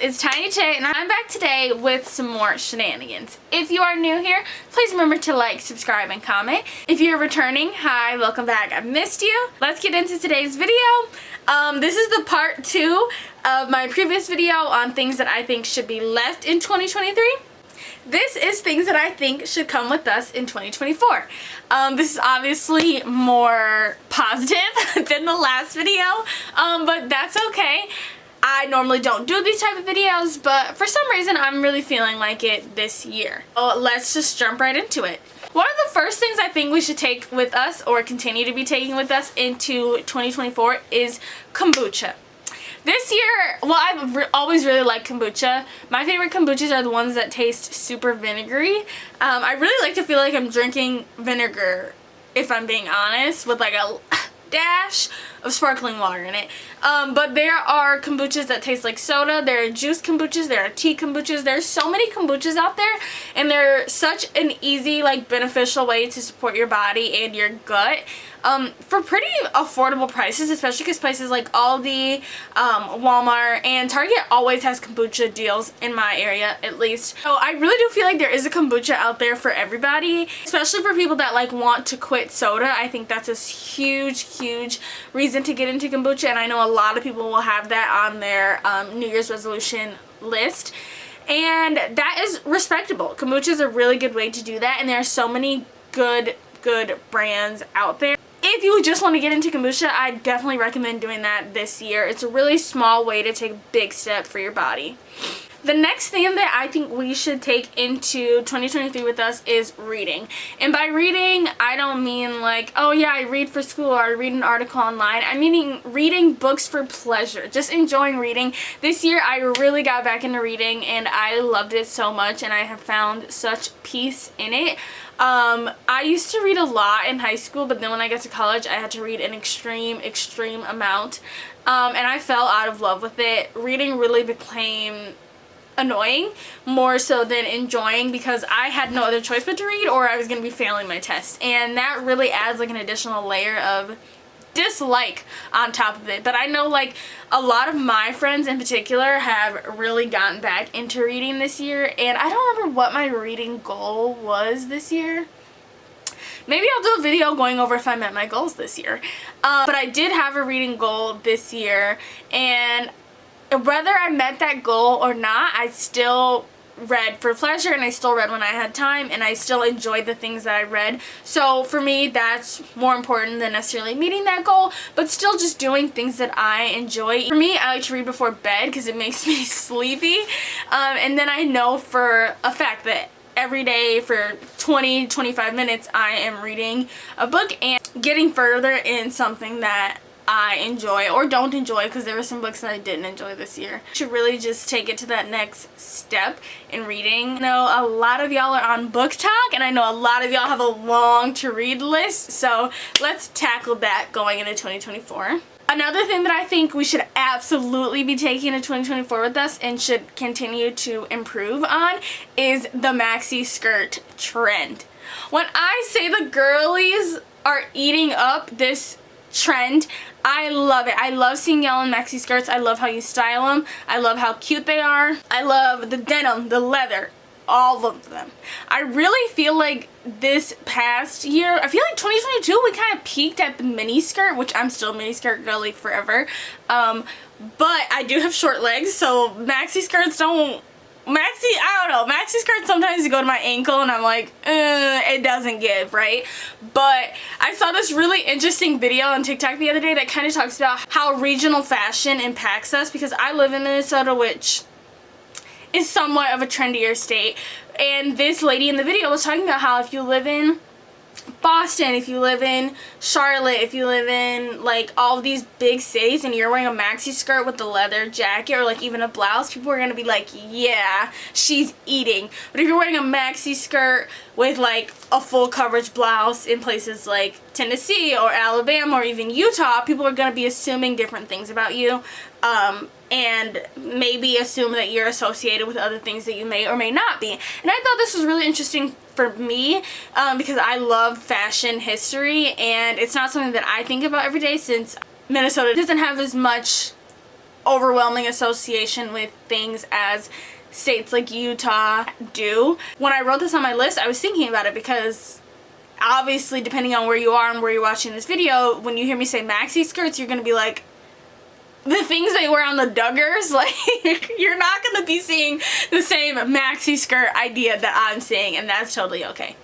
it's Tiny Tay and I'm back today with some more shenanigans. If you are new here, please remember to like, subscribe, and comment. If you're returning, hi, welcome back. I missed you. Let's get into today's video. This is the part 2 of my previous video on things that I think should be left in 2023. This is things that I think should come with us in 2024. This is obviously more positive than the last video, but that's okay. I normally don't do these type of videos, but for some reason I'm really feeling like it this year. So let's just jump right into it. One of the first things I think we should take with us, or continue to be taking with us into 2024, is kombucha. This year, well, I've always really liked kombucha. My favorite kombuchas are the ones that taste super vinegary. I really like to feel like I'm drinking vinegar, if I'm being honest, with like a dash of sparkling water in it. But there are kombuchas that taste like soda. There are juice kombuchas. There are tea kombuchas. There's so many kombuchas out there, and they're such an easy, like, beneficial way to support your body and your gut for pretty affordable prices, especially because places like Aldi, Walmart, and Target always has kombucha deals in my area, at least. So I really do feel like there is a kombucha out there for everybody, especially for people that like want to quit soda. I think that's a huge reason to get into kombucha, and I know a lot of people will have that on their New Year's resolution list, and that is respectable. Kombucha is a really good way to do that, and there are so many good brands out there. If you just want to get into kombucha, I definitely recommend doing that this year. It's a really small way to take a big step for your body. The next thing that I think we should take into 2023 with us is reading. And by reading, I don't mean like, oh yeah, I read for school or I read an article online. I'm meaning reading books for pleasure, just enjoying reading. This year I really got back into reading and I loved it so much, and I have found such peace in it. I used to read a lot in high school, but then when I got to college I had to read an extreme amount, and I fell out of love with it. Reading really became annoying more so than enjoying, because I had no other choice but to read or I was going to be failing my test, and that really adds like an additional layer of dislike on top of it. But I know like a lot of my friends in particular have really gotten back into reading this year, and I don't remember what my reading goal was this year. Maybe I'll do a video going over if I met my goals this year, but I did have a reading goal this year, and whether I met that goal or not, I still read for pleasure, and I still read when I had time, and I still enjoyed the things that I read. So for me, that's more important than necessarily meeting that goal, but still just doing things that I enjoy. For me, I like to read before bed because it makes me sleepy, and then I know for a fact that every day for 20-25 minutes I am reading a book and getting further in something that I enjoy or don't enjoy, because there were some books that I didn't enjoy this year. I should really just take it to that next step in reading. I know a lot of y'all are on Book Talk, and I know a lot of y'all have a long to read list, so let's tackle that going into 2024. Another thing that I think we should absolutely be taking into 2024 with us and should continue to improve on is the maxi skirt trend. When I say the girlies are eating up this trend, I love it. I love seeing y'all in maxi skirts. I love how you style them. I love how cute they are. I love the denim, the leather, all of them. I really feel like this past year, I feel like 2022 we kind of peaked at the mini skirt, which I'm still a mini skirt girly forever, but I do have short legs, so maxi skirts don't, I don't know, maxi skirts sometimes go to my ankle and I'm like, it doesn't give, right? But I saw this really interesting video on TikTok the other day that kind of talks about how regional fashion impacts us, because I live in Minnesota, which is somewhat of a trendier state, and this lady in the video was talking about how if you live in Boston, if you live in Charlotte, if you live in like all of these big cities and you're wearing a maxi skirt with a leather jacket or like even a blouse, people are gonna be like, yeah, she's eating. But if you're wearing a maxi skirt with like a full coverage blouse in places like Tennessee or Alabama or even Utah, people are gonna be assuming different things about you, and maybe assume that you're associated with other things that you may or may not be. And I thought this was really interesting for me, because I love fashion history, and it's not something that I think about every day since Minnesota doesn't have as much overwhelming association with things as states like Utah do. When I wrote this on my list, I was thinking about it because obviously depending on where you are and where you're watching this video, when you hear me say maxi skirts, you're gonna be like, the things they wear on the Duggars, like, you're not gonna be seeing the same maxi skirt idea that I'm seeing, and that's totally okay.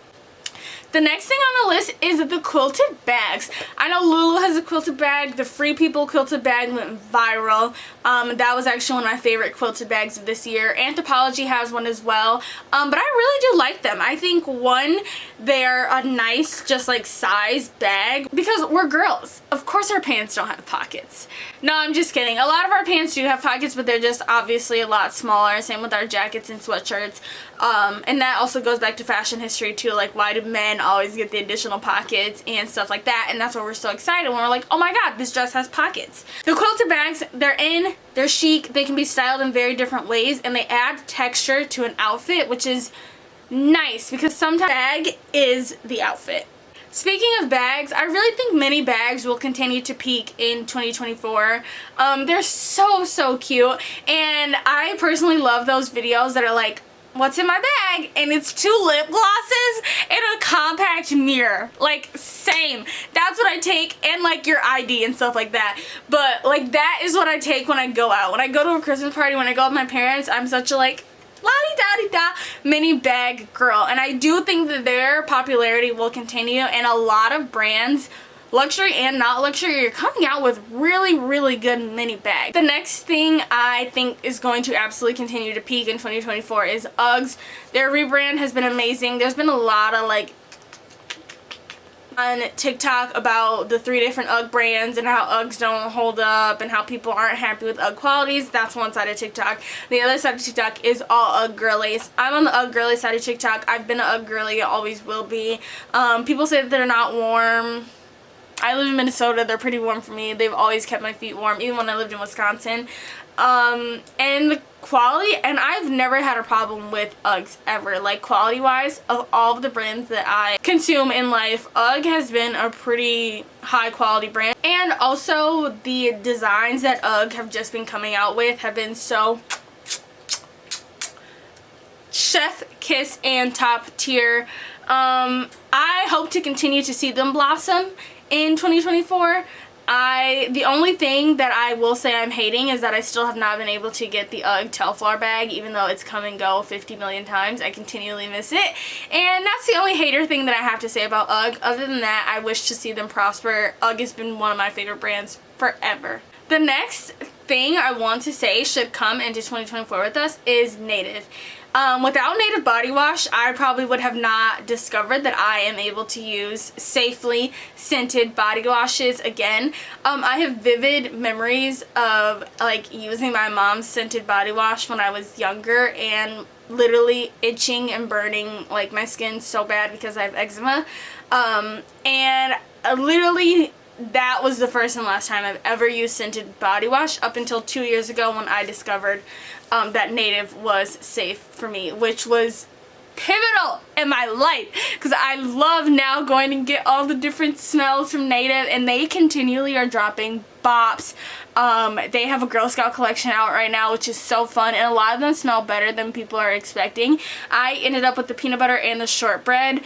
The next thing on the list is the quilted bags. I know Lulu has a quilted bag. The Free People quilted bag went viral. That was actually one of my favorite quilted bags of this year. Anthropologie has one as well. But I really do like them. I think, one, they're a nice, just like size bag because we're girls. Of course our pants don't have pockets. No, I'm just kidding. A lot of our pants do have pockets, but they're just obviously a lot smaller. Same with our jackets and sweatshirts. And that also goes back to fashion history too. Like, why do men always get the additional pockets and stuff like that? And that's why we're so excited when we're like, oh my god, this dress has pockets. The quilted bags, they're chic, they can be styled in very different ways, and they add texture to an outfit, which is nice because sometimes bag is the outfit. Speaking of bags, I really think mini bags will continue to peak in 2024. They're so cute, and I personally love those videos that are like, what's in my bag? And it's 2 lip glosses and a compact mirror. Like, same. That's what I take, and like your ID and stuff like that. But like, that is what I take when I go out. When I go to a Christmas party, when I go out with my parents, I'm such a like, la-di-da-di-da mini bag girl. And I do think that their popularity will continue, and a lot of brands, luxury and not luxury, are coming out with really good mini bags. The next thing I think is going to absolutely continue to peak in 2024 is Uggs. Their rebrand has been amazing. There's been a lot of like on TikTok about the 3 different Ugg brands and how Uggs don't hold up and how people aren't happy with Ugg qualities. That's one side of TikTok. The other side of TikTok is all Ugg girlies. I'm on the Ugg girly side of TikTok. I've been an Ugg girly, always will be. People say that they're not warm. I live in Minnesota. They're pretty warm for me. They've always kept my feet warm, even when I lived in Wisconsin. And the quality, and I've never had a problem with Uggs ever. Like, quality wise, of all of the brands that I consume in life, Ugg has been a pretty high quality brand. And also the designs that Ugg have just been coming out with have been so chef kiss and top tier. I hope to continue to see them blossom in 2024. The only thing that I will say I'm hating is that I still have not been able to get the Ugg Telfar bag, even though it's come and go 50 million times. I continually miss it, and that's the only hater thing that I have to say about Ugg. Other than that, I wish to see them prosper. Ugg has been one of my favorite brands forever. The next thing I want to say should come into 2024 with us is Native. Without Native body wash, I probably would have not discovered that I am able to use safely scented body washes again. I have vivid memories of like using my mom's scented body wash when I was younger and literally itching and burning like my skin so bad because I have eczema. And literally that was the first and last time I've ever used scented body wash up until 2 years ago when I discovered that Native was safe for me, which was pivotal in my life because I love now going and get all the different smells from Native, and they continually are dropping bops. They have a Girl Scout collection out right now, which is so fun, and a lot of them smell better than people are expecting. I ended up with the peanut butter and the shortbread.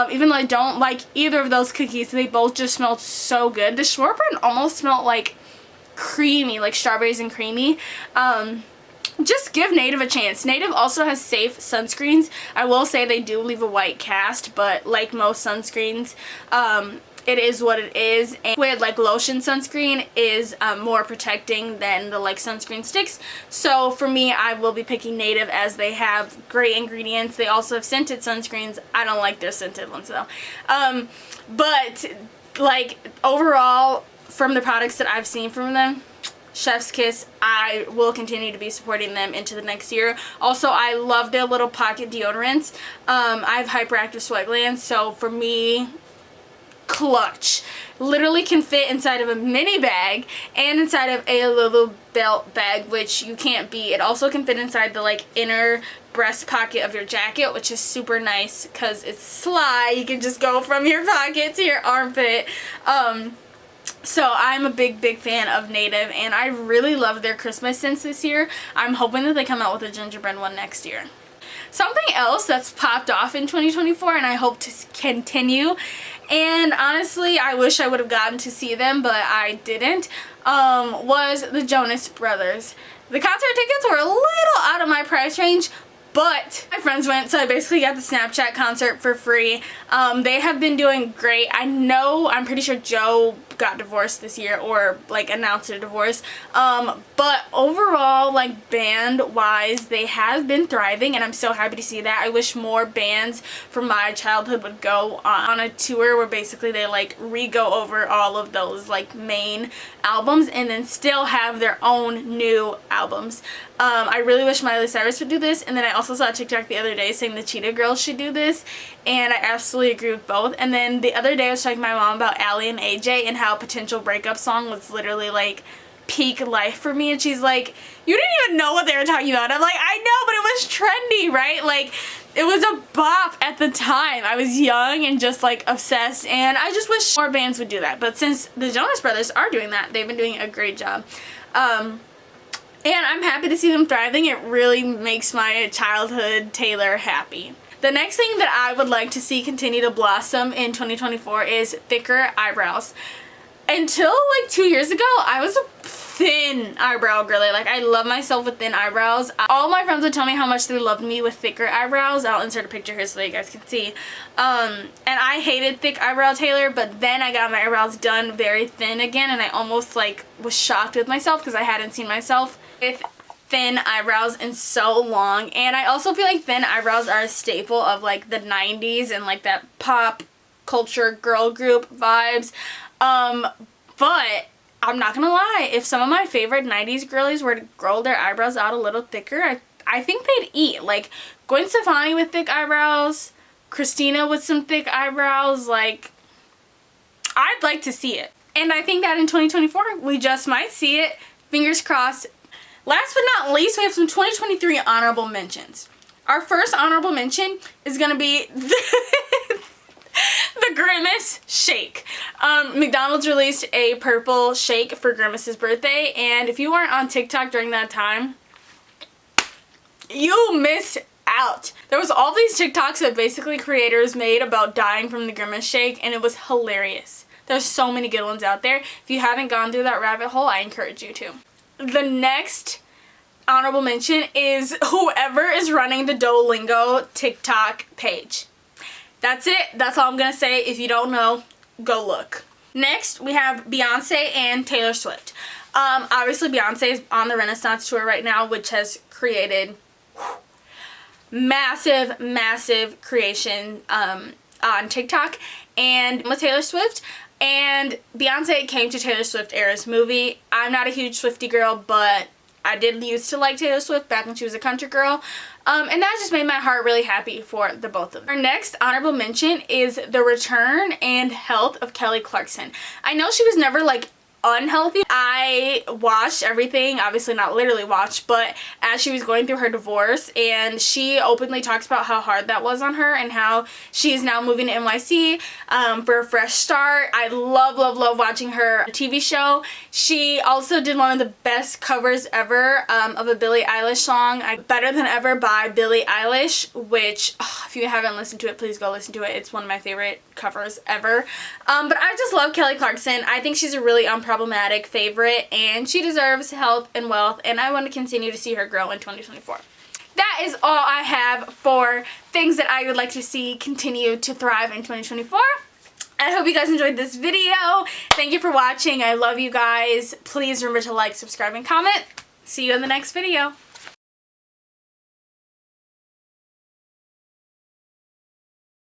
Even though I don't like either of those cookies, they both just smelled so good. The shortbread almost smelled like creamy, like strawberries and creamy. Just give Native a chance. Native also has safe sunscreens. I will say they do leave a white cast, but like most sunscreens, it is what it is. And with like lotion sunscreen is more protecting than the like sunscreen sticks. So for me, I will be picking Native as they have great ingredients. They also have scented sunscreens. I don't like their scented ones though. But like overall, from the products that I've seen from them, chef's kiss. I will continue to be supporting them into the next year. Also, I love their little pocket deodorants. I have hyperactive sweat glands, so for me, clutch. Literally can fit inside of a mini bag and inside of a little belt bag, which you can't beat. It also can fit inside the like inner breast pocket of your jacket, which is super nice because it's sly. You can just go from your pocket to your armpit. So I'm a big fan of Native, and I really love their Christmas scents this year. I'm hoping that they come out with a gingerbread one next year. Something else that's popped off in 2024 and I hope to continue, and honestly I wish I would have gotten to see them but I didn't, was the Jonas Brothers. The concert tickets were a little out of my price range, but my friends went, so I basically got the Snapchat concert for free. They have been doing great. I'm pretty sure Joe got divorced this year, or like announced a divorce. But overall, like band wise, they have been thriving, and I'm so happy to see that. I wish more bands from my childhood would go on a tour where basically they like re-go over all of those like main albums and then still have their own new albums. I really wish Miley Cyrus would do this, and then I also saw a TikTok the other day saying the Cheetah Girls should do this, and I absolutely agree with both. And then the other day I was talking to my mom about Allie and AJ and how Potential Breakup Song was literally like peak life for me, and she's like, you didn't even know what they were talking about. I'm like, I know, but it was trendy, right? Like, it was a bop at the time. I was young and just like obsessed, and I just wish more bands would do that. But since the Jonas Brothers are doing that, they've been doing a great job. And I'm happy to see them thriving. It really makes my childhood Taylor happy. The next thing that I would like to see continue to blossom in 2024 is thicker eyebrows. Until like 2 years ago, I was a thin eyebrow girly. Like, I love myself with thin eyebrows. All my friends would tell me how much they loved me with thicker eyebrows. I'll insert a picture here so that you guys can see. And I hated thick eyebrow Taylor, but then I got my eyebrows done very thin again, and I almost like was shocked with myself because I hadn't seen myself with thin eyebrows in so long. And I also feel like thin eyebrows are a staple of like the 90s and like that pop culture girl group vibes. But I'm not gonna lie, if some of my favorite 90s girlies were to grow their eyebrows out a little thicker, I think they'd eat. Like Gwen Stefani with thick eyebrows, Christina with some thick eyebrows, like, I'd like to see it. And I think that in 2024 we just might see it. Fingers crossed. Last but not least, we have some 2023 honorable mentions. Our first honorable mention is gonna be the Grimace shake. McDonald's released a purple shake for Grimace's birthday, and if you weren't on TikTok during that time, you missed out. There was all these TikToks that basically creators made about dying from the Grimace shake, and it was hilarious. There's so many good ones out there. If you haven't gone through that rabbit hole, I encourage you to. The next honorable mention is whoever is running the Duolingo TikTok page. That's it. That's all I'm going to say. If you don't know, go look. Next, we have Beyonce and Taylor Swift. Obviously, Beyonce is on the Renaissance tour right now, which has created massive creation on TikTok. And with Taylor Swift, and Beyonce came to Taylor Swift Eras movie. I'm not a huge Swiftie girl, but I did used to like Taylor Swift back when she was a country girl. And that just made my heart really happy for the both of them. Our next honorable mention is the return and health of Kelly Clarkson. I know she was never like unhealthy. I watched everything, obviously not literally watched, but as she was going through her divorce, and she openly talks about how hard that was on her and how she is now moving to NYC for a fresh start. I love watching her TV show. She also did one of the best covers ever of a Billie Eilish song, Better Than Ever by Billie Eilish, which if you haven't listened to it, please go listen to it. It's one of my favorite covers ever. But I just love Kelly Clarkson. I think she's a really unproblematic favorite, and she deserves health and wealth, and I want to continue to see her grow in 2024. That is all I have for things that I would like to see continue to thrive in 2024. I hope you guys enjoyed this video. Thank you for watching. I love you guys. Please remember to like, subscribe, and comment. See you in the next video.